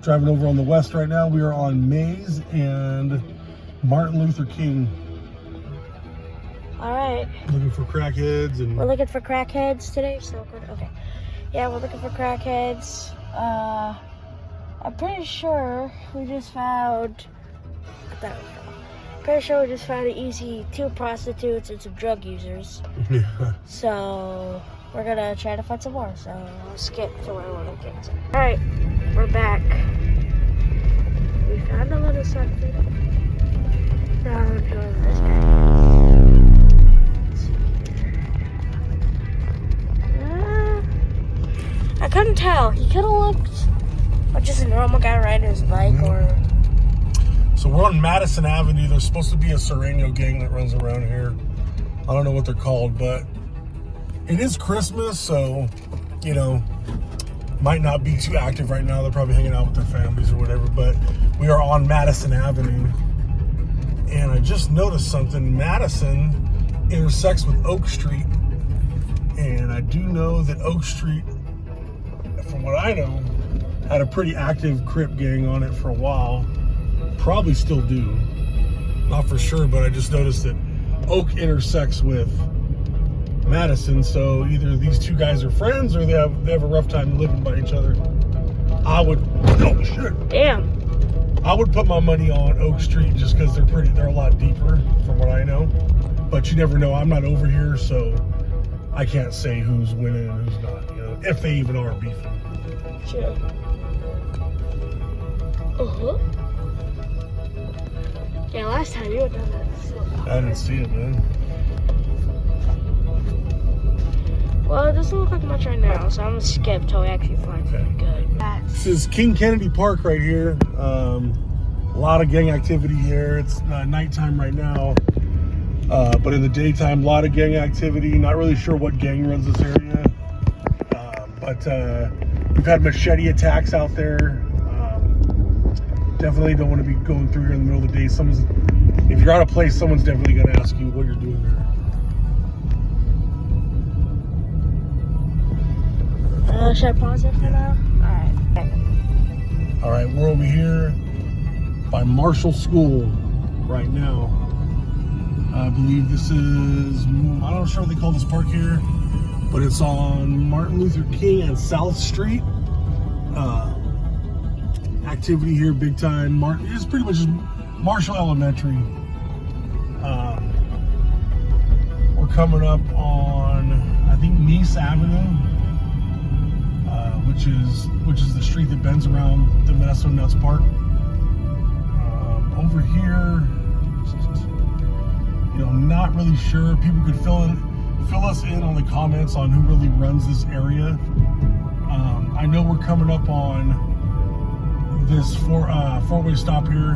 Driving over on the west right now. We are on Mays and Martin Luther King. All right. Looking for crackheads and... We're looking for crackheads today. So good. Okay. Yeah, we're looking for crackheads. I'm pretty sure we just found... Pretty sure we just found an easy 2 prostitutes and some drug users. Yeah. So we're gonna try to find some more. So I'll skip to where we're looking. All right, we're back. We found a little something. Found this guy. I couldn't tell. He could have looked like just a normal guy riding his bike or... So we're on Madison Avenue. There's supposed to be a Sereno gang that runs around here. I don't know what they're called, but it is Christmas, so, you know, might not be too active right now. They're probably hanging out with their families or whatever, but we are on Madison Avenue. And I just noticed something. Madison intersects with Oak Street. And I do know that Oak Street, from what I know, had a pretty active Crip gang on it for a while. Probably still do. Not for sure, but I just noticed that Oak intersects with Madison, so either these two guys are friends or they have a rough time living by each other. I would... Oh, shit. Damn. I would put my money on Oak Street just because they're a lot deeper from what I know. But you never know. I'm not over here, so I can't say who's winning and who's not, you know, if they even are beefing. Sure. Uh-huh. Yeah, last time you had done that. I didn't see it, man. Well, it doesn't look like much right now, so I'm gonna skip till we actually find something good. This is King Kennedy Park right here. A lot of gang activity here. It's nighttime right now, but in the daytime, a lot of gang activity. Not really sure what gang runs this area, but we've had machete attacks out there. Definitely don't want to be going through here in the middle of the day. If you're out of place, someone's definitely going to ask you what you're doing there. Should I pause it for now? All right, we're over here by Marshall School right now. I believe this is, I'm not sure what they call this park here, but it's on Martin Luther King and South Street. Activity here, big time. It's pretty much just Marshall Elementary. We're coming up on, I think, Nice Avenue, which is the street that bends around the Minnesota Nuts Park. Over here, you know, not really sure. People could fill us in on the comments on who really runs this area. I know we're coming up on this four-way stop here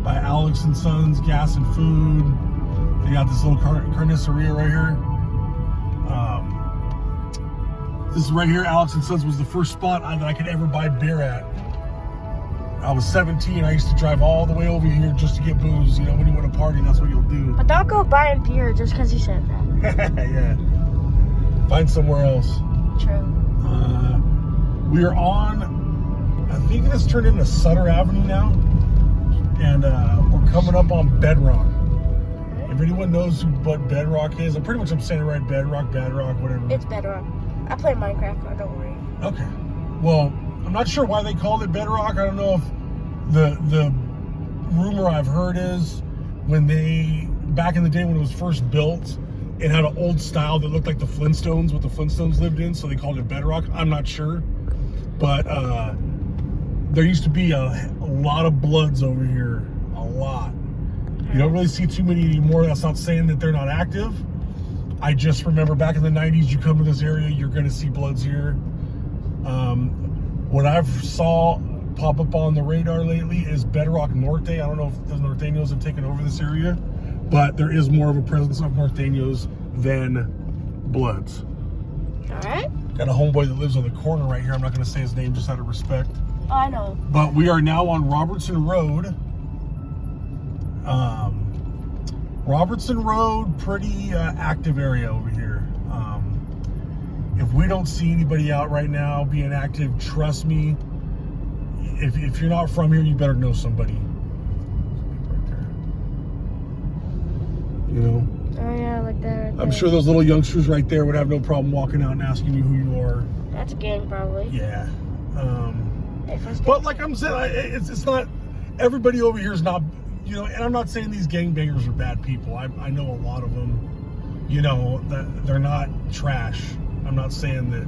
by Alex and Sons Gas and Food. They got this little carniceria right here. This is right here. Alex and Sons was the first spot that I could ever buy beer at. I was 17. I used to drive all the way over here just to get booze. You know, when you want to party, that's what you'll do. But don't go buying beer just because you said that. Yeah. Find somewhere else. True. We are on, I think this turned into Sutter Avenue now, and we're coming up on Bedrock. If anyone knows what Bedrock is, I'm saying it right, Bedrock, whatever. It's Bedrock. I play Minecraft, but don't worry. Okay. Well, I'm not sure why they called it Bedrock. I don't know if the rumor I've heard is back in the day when it was first built, it had an old style that looked like the Flintstones, what the Flintstones lived in, so they called it Bedrock. I'm not sure. But there used to be a lot of Bloods over here, a lot. You don't really see too many anymore. That's not saying that they're not active. I just remember back in the 90s, you come to this area, you're going to see Bloods here. What I've saw pop up on the radar lately is Bedrock Norte. I don't know if the Norteños have taken over this area, but there is more of a presence of Norteños than Bloods. All right. Got a homeboy that lives on the corner right here. I'm not going to say his name just out of respect. Oh, I know. But we are now on Robertson Road. Robertson Road, pretty active area over here. If we don't see anybody out right now being active, trust me, if you're not from here, you better know somebody. You know. Oh yeah, like that right there. I'm sure those little youngsters right there would have no problem walking out and asking you who you are. That's a gang, probably. Yeah. Hey, But like I'm saying, it's not everybody over here is not, you know. And I'm not saying these gangbangers are bad people. I know a lot of them. You know that they're not trash. I'm not saying that.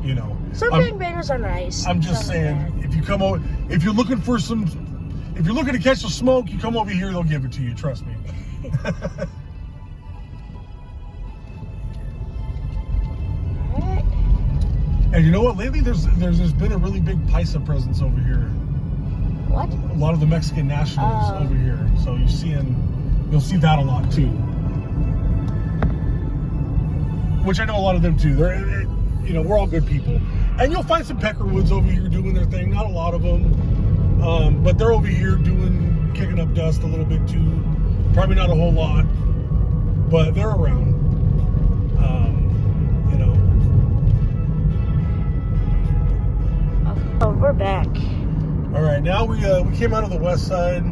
You know. Some gangbangers are nice. I'm just saying, if you come over, if you're looking to catch some smoke, you come over here, they'll give it to you. Trust me. Alright. And you know what? Lately, there's been a really big paisa presence over here. What? A lot of the Mexican nationals over here. So you'll see that a lot too. Which I know a lot of them too. They're, you know, we're all good people. And you'll find some Peckerwoods over here doing their thing. Not a lot of them, but they're over here kicking up dust a little bit too. Probably not a whole lot, but they're around. You know. Oh, we're back. All right, now we came out of the west side.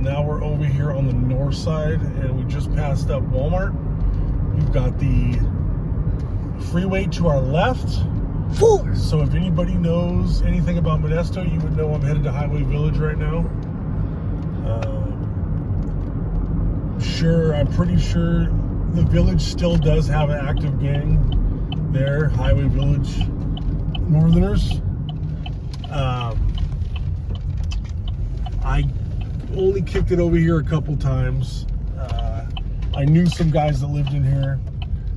Now we're over here on the north side, and we just passed up Walmart. We've got the freeway to our left. So if anybody knows anything about Modesto, you would know I'm headed to Highway Village right now. I'm pretty sure the village still does have an active gang there, Highway Village Northerners. I only kicked it over here a couple times. I knew some guys that lived in here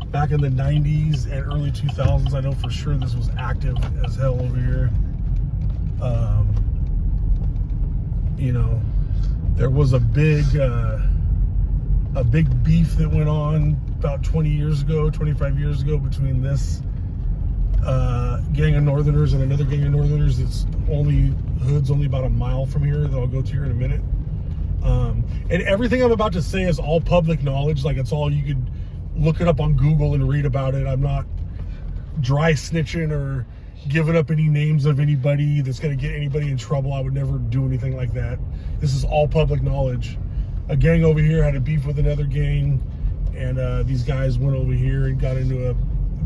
back in the 90s and early 2000s. I know for sure this was active as hell over here. You know, there was a big beef that went on about 20 years ago, 25 years ago between this gang of Northerners and another gang of Northerners that's only about a mile from here that I'll go to here in a minute. And everything I'm about to say is all public knowledge. Like, it's all, you could look it up on Google and read about it. I'm not dry snitching or giving up any names of anybody that's going to get anybody in trouble. I would never do anything like that. This is all public knowledge. A gang over here had a beef with another gang, and these guys went over here and got into a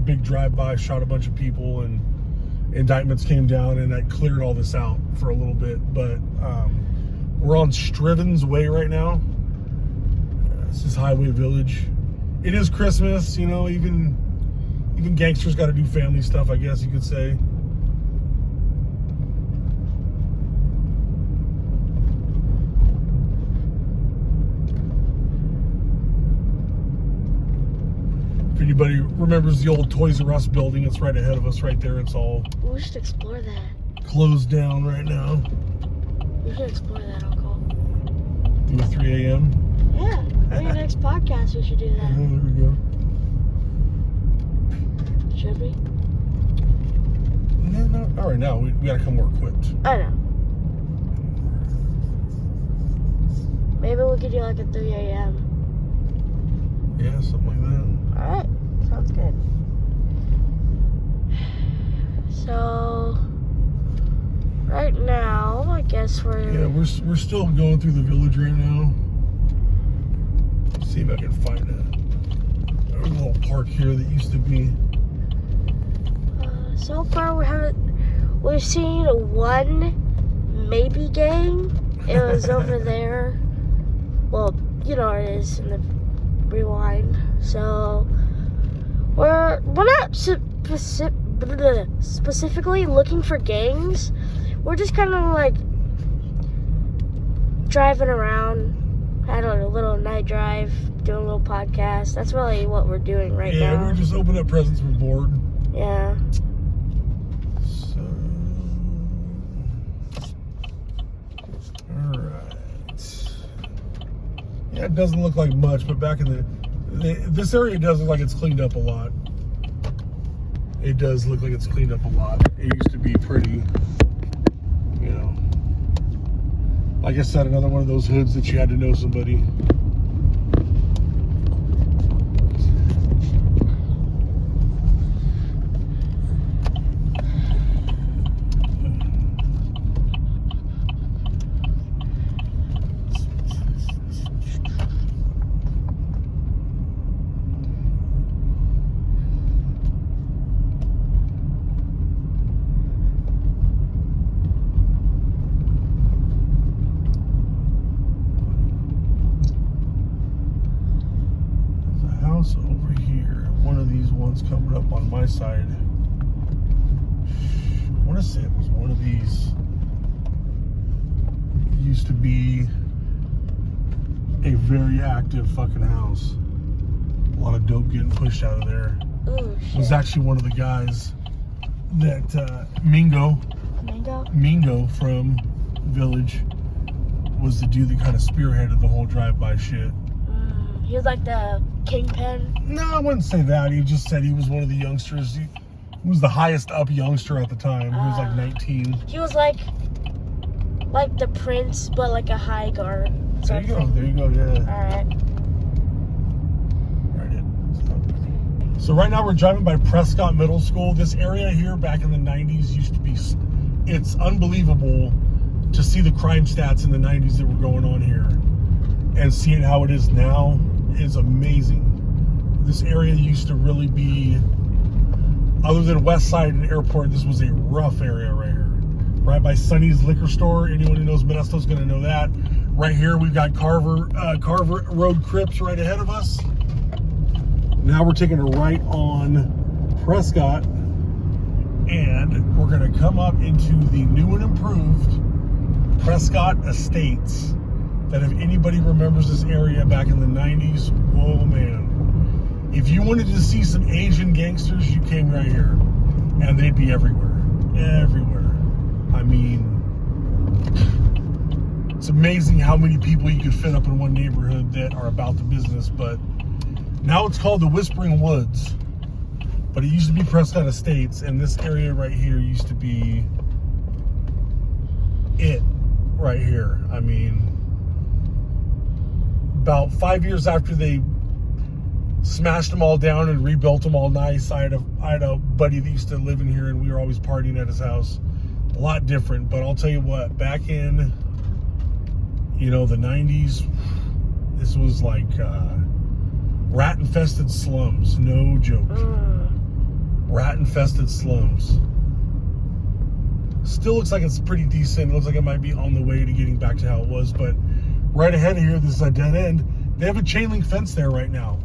big drive-by, shot a bunch of people, and indictments came down, and that cleared all this out for a little bit. But we're on Strivens Way right now. This is Highway Village. It is Christmas, you know, even gangsters got to do family stuff, I guess you could say. If anybody remembers the old Toys R Us building, it's right ahead of us right there. It's all We should explore that. closed down right now. We should explore that, Uncle. Do a 3 a.m. Yeah. Maybe next podcast we should do that. There we go. Should we? No, not right now. We got to come more equipped. I know. Maybe we could do like a 3 a.m. Yeah, something like that. Alright. Sounds good. So, right now, I guess Yeah, we're still going through the village right now. Let's see if I can find a little park here that used to be. So far we've seen one maybe gang. It was over there. Well, you know where it is in the rewind. So we're not specifically looking for gangs. We're just kind of like driving around, had a little night drive, doing a little podcast. That's really what we're doing right now. Yeah, we're just opening up presents. We're bored. Yeah. So, all right. Yeah, it doesn't look like much, but back in this area does look like it's cleaned up a lot. It does look like it's cleaned up a lot. It used to be pretty, you know, like I said, another one of those hoods that you had to know somebody. one's coming up on my side. I want to say it was one of these. It used to be a very active fucking house. A lot of dope getting pushed out of there. Ooh, shit. It was actually one of the guys that Mingo from Village was the dude that kind of spearheaded the whole drive-by shit. He was like the kingpin. No, I wouldn't say that. He just said he was one of the youngsters. He was the highest up youngster at the time. He was like 19. He was like the prince, but like a high guard. There you go. There you go. Yeah. All right. Right. So right now we're driving by Prescott Middle School. This area here back in the 90s used to be. It's unbelievable to see the crime stats in the 90s that were going on here, and seeing how it is now is amazing. This area used to really be, other than West Side and Airport, this was a rough area right here. Right by Sonny's Liquor Store. Anyone who knows Modesto's going to know that. Right here we've got Carver Road Crips right ahead of us. Now we're taking a right on Prescott, and we're going to come up into the new and improved Prescott Estates. That if anybody remembers this area back in the 90s, whoa man. If you wanted to see some Asian gangsters, you came right here. And they'd be everywhere. Everywhere. I mean, it's amazing how many people you could fit up in one neighborhood that are about the business. But now it's called the Whispering Woods. But it used to be Prescott Estates, and this area right here used to be it right here. I mean, about 5 years after they smashed them all down and rebuilt them all nice, I had a buddy that used to live in here, and we were always partying at his house. A lot different, but I'll tell you what, back in, the 90s, this was like rat-infested slums, no joke. Rat-infested slums. Still looks like it's pretty decent. It looks like it might be on the way to getting back to how it was, but right ahead of here, this is a dead end. They have a chain link fence there right now.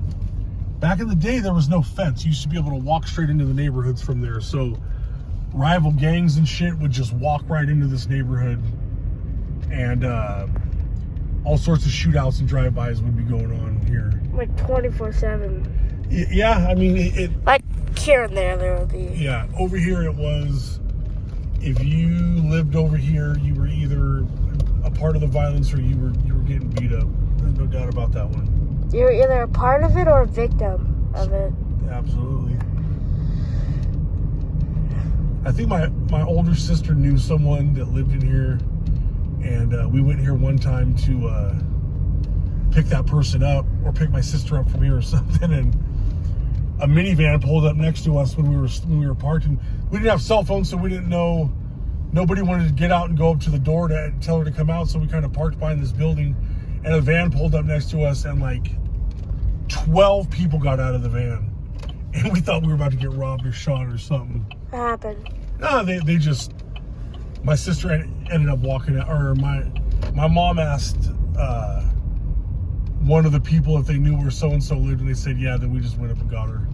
Back in the day, there was no fence. You used to be able to walk straight into the neighborhoods from there. So rival gangs and shit would just walk right into this neighborhood, and all sorts of shootouts and drive-bys would be going on here. Like 24/7. Yeah, I mean, it like here and there would be. Yeah, over here it was, if you lived over here, you were either a part of the violence or you were getting beat up. There's no doubt about that one. You're either a part of it or a victim of it. Absolutely. I think my older sister knew someone that lived in here, and we went here one time to pick that person up, or pick my sister up from here or something, and a minivan pulled up next to us when we were parked, and we didn't have cell phones, so we didn't know. Nobody wanted to get out and go up to the door to tell her to come out, so we kind of parked behind this building, and a van pulled up next to us, and like 12 people got out of the van, and we thought we were about to get robbed or shot or something. What happened? No, they just, my sister ended up walking out, or my mom asked one of the people if they knew where so-and-so lived, and they said yeah, then we just went up and got her.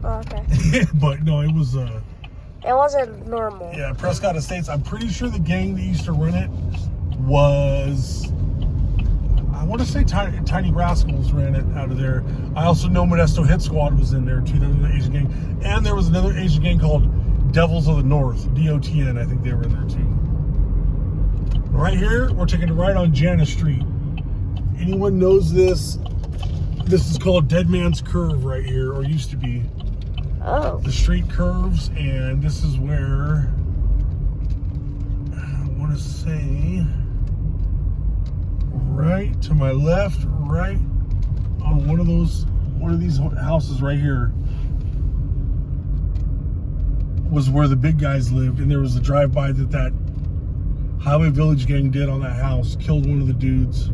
Oh, okay. But no, it was it wasn't normal. yeah, Prescott Estates. I'm pretty sure the gang that used to run it was, I want to say Tiny Rascals ran it out of there. I also know Modesto Hit Squad was in there too. There was an Asian gang, and there was another Asian gang called Devils of the North, DOTN. I think they were in there too. Right here, we're taking a right on Jana Street. Anyone knows this? This is called Dead Man's Curve right here, or used to be. Oh. The street curves, and this is where I want to say right to my left, right on one of these houses right here was where the big guys lived, and there was a drive-by that Highway Village gang did on that house, killed one of the dudes,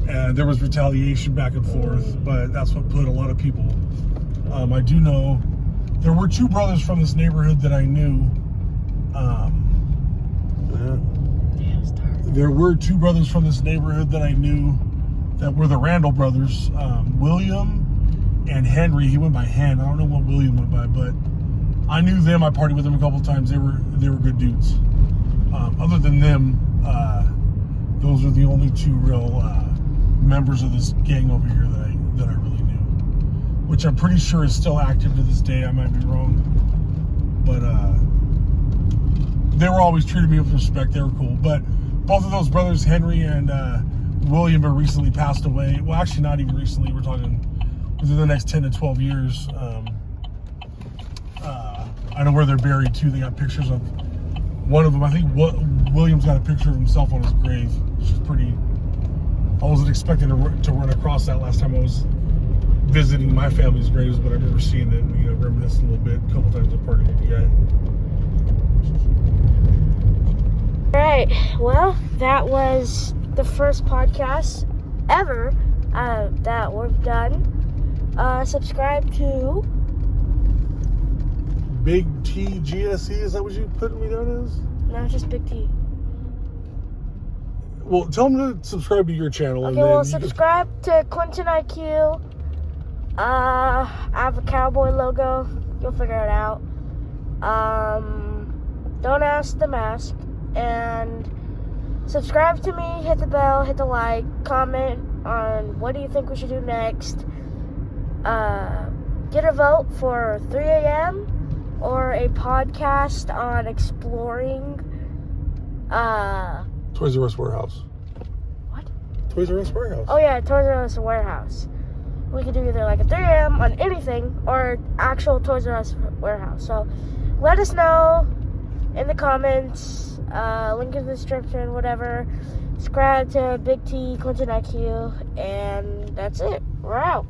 and there was retaliation back and forth, but that's what put a lot of people. I do know there were two brothers from this neighborhood that I knew. There were two brothers from this neighborhood that I knew that were the Randall brothers, William and Henry. He went by Hen. I don't know what William went by, but I knew them. I partied with them a couple times. They were good dudes. Other than them, those are the only two real members of this gang over here that I really knew, which I'm pretty sure is still active to this day. I might be wrong, but they were always treated me with respect. They were cool. But both of those brothers, Henry and William, have recently passed away. Well, actually, not even recently. We're talking within the next 10 to 12 years. I know where they're buried too. They got pictures of one of them. I think William's got a picture of himself on his grave, which is pretty. I wasn't expecting to run across that last time I was visiting my family's graves, but I remember seeing it and, reminisced a little bit a couple times at party with the guy. Alright, well, that was the first podcast ever that we've done. Subscribe to Big T GSE, is that what you put me down as? not just Big T. Well, tell them to subscribe to your channel. Okay, well, subscribe to Clinton IQ. I have a cowboy logo. You'll figure it out. Don't Ask the Mask. And subscribe to me, hit the bell, hit the like, comment on what do you think we should do next. Get a vote for 3 a.m. or a podcast on exploring Toys R Us warehouse. What? Toys R Us warehouse. Oh yeah, Toys R Us warehouse. We could do either like a 3 a.m. on anything or actual Toys R Us warehouse. So let us know in the comments, link in the description, whatever. Subscribe to Big T, Clinton IQ, and that's it. We're out.